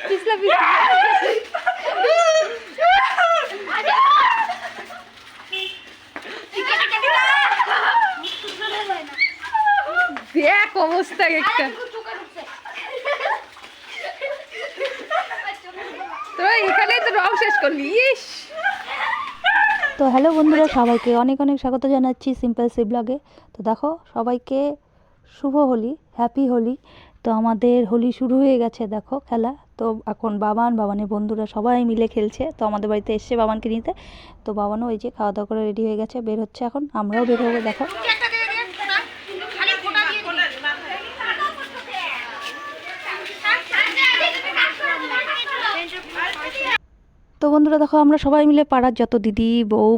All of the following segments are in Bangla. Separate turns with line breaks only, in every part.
पिछला দেখ অবস্থা একটা তো এখানেই তো রং শেষ করলি।
তো হ্যালো বন্ধুরা, সবাইকে অনেক অনেক স্বাগত জানাচ্ছি সিম্পল সি ব্লগে। তো দেখো সবাইকে শুভ হোলি, হ্যাপি হোলি। তো আমাদের হোলি শুরু হয়ে গেছে, দেখো খেলা। তো এখন বাবানের বন্ধুরা সবাই মিলে খেলছে। তো আমাদের বাড়িতে এসছে বাবানকে নিতে। তো বাবানও ওই যে খাওয়া দাওয়া করে রেডি হয়ে গেছে, বের হচ্ছে এখন। আমরাও বের হবো দেখো। তো বন্ধুরা দেখো, আমরা সবাই মিলে পাড়ার যত দিদি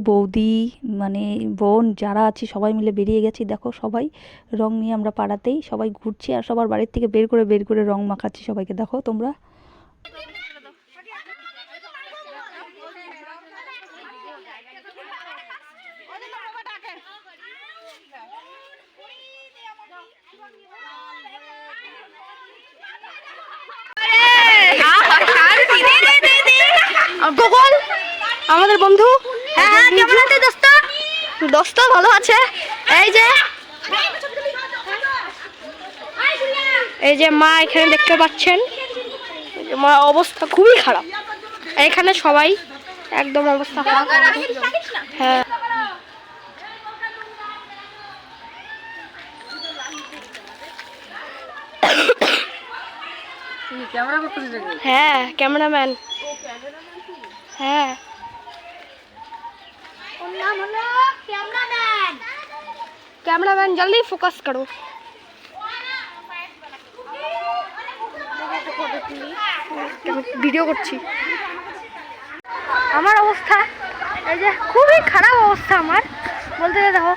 বৌদি মানে বোন যারা আছি সবাই মিলে বেরিয়ে গেছি। দেখো সবাই রং নিয়ে আমরা পাড়াতেই সবাই ঘুরছি আর সবার বাড়ির থেকে বের করে রং মাখাচ্ছি সবাইকে। দেখো তোমরা।
গোগল আমাদের বন্ধু, হ্যাঁ কেমন আছে দোস্ত? দোস্ত ভালো আছে। এই যে মা এখানে দেখতে পাচ্ছেন, মা অবস্থা খুবই খারাপ। এখানে সবাই একদম অবস্থা খারাপ। হ্যাঁ হ্যাঁ ক্যামেরাম্যান, হ্যাঁ कैमरामैन जल्दी फोकस करो। ভিডিও করছি। আমার অবস্থা এই যে খুবই খারাপ অবস্থা আমার বলতে, দেখো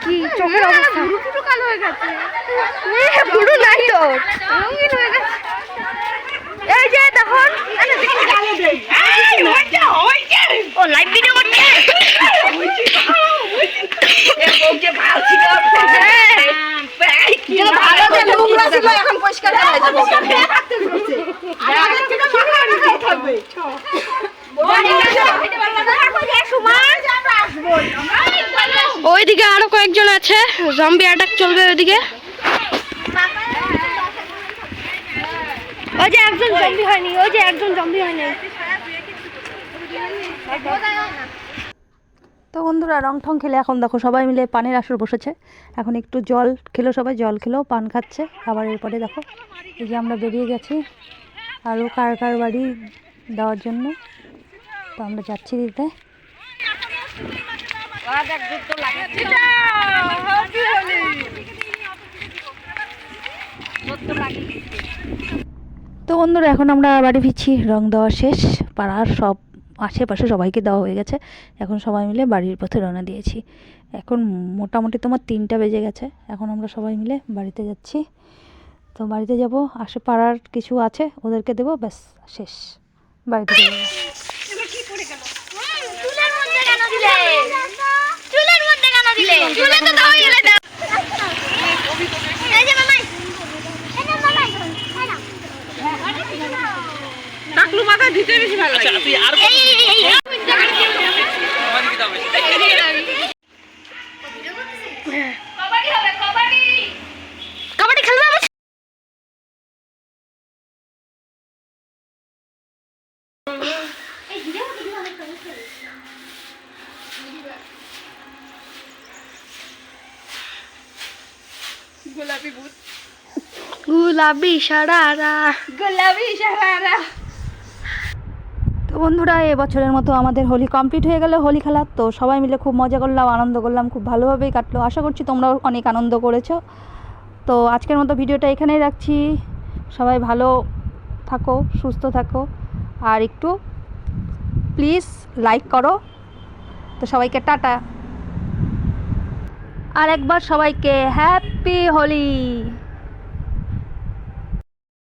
কি চোখের অবস্থা, পুরো কালো হয়ে গেছে। পুরো নাই তো রঙিন হয়ে গেছে। এই যে দেখুন, ও লাইভ ভিডিও করছে। ওইদিকে আরো কয়েকজন আছে, জম্বি অ্যাটাক চলবে ওইদিকে। ওই যে একজন জম্বি হয়নি,
তো বন্ধুরা রং ঠং খেলে এখন দেখো সবাই মিলে পানের আসর বসেছে। এখন একটু জল খেলো, সবাই জল খেলো, পান খাচ্ছে। আবার এরপরে দেখো এই যে আমরা বেরিয়ে গেছি আরও কার বাড়ি দেওয়ার জন্য। তো আমরা যাচ্ছি দিতে। তো বন্ধুরা এখন আমরা বাড়ি ফিরছি, রং দেওয়া শেষ, পাড়ার সব আশেপাশে সবাইকে দেওয়া হয়ে গেছে। এখন সবাই মিলে বাড়ির পথে রওনা দিয়েছি। এখন মোটামুটি তোমার 3টা বেজে গেছে। এখন আমরা সবাই মিলে বাড়িতে যাচ্ছি। তো বাড়িতে যাব, আশে পাড়ার কিছু আছে ওদেরকে দেবো, ব্যাস শেষ, বাড়িতে যাবো।
টাকলু মাথা দিতে বেশি ভালো লাগে। কবাডি খেলবে আমার। গুলাবি সারারা।
তো বন্ধুরা এবছরের মতো আমাদের হোলি কমপ্লিট হয়ে গেল, হোলি খেলা। তো সবাই মিলে খুব মজা করলাম, আনন্দ করলাম, খুব ভালোভাবেই কাটলো। আশা করছি তোমরাও অনেক আনন্দ করেছো। তো আজকের মতো ভিডিওটা এখানেই রাখছি। সবাই ভালো থাকো, সুস্থ থাকো, আর একটু প্লিজ লাইক করো। তো সবাইকে টাটা, আর একবার সবাইকে হ্যাপি হোলি।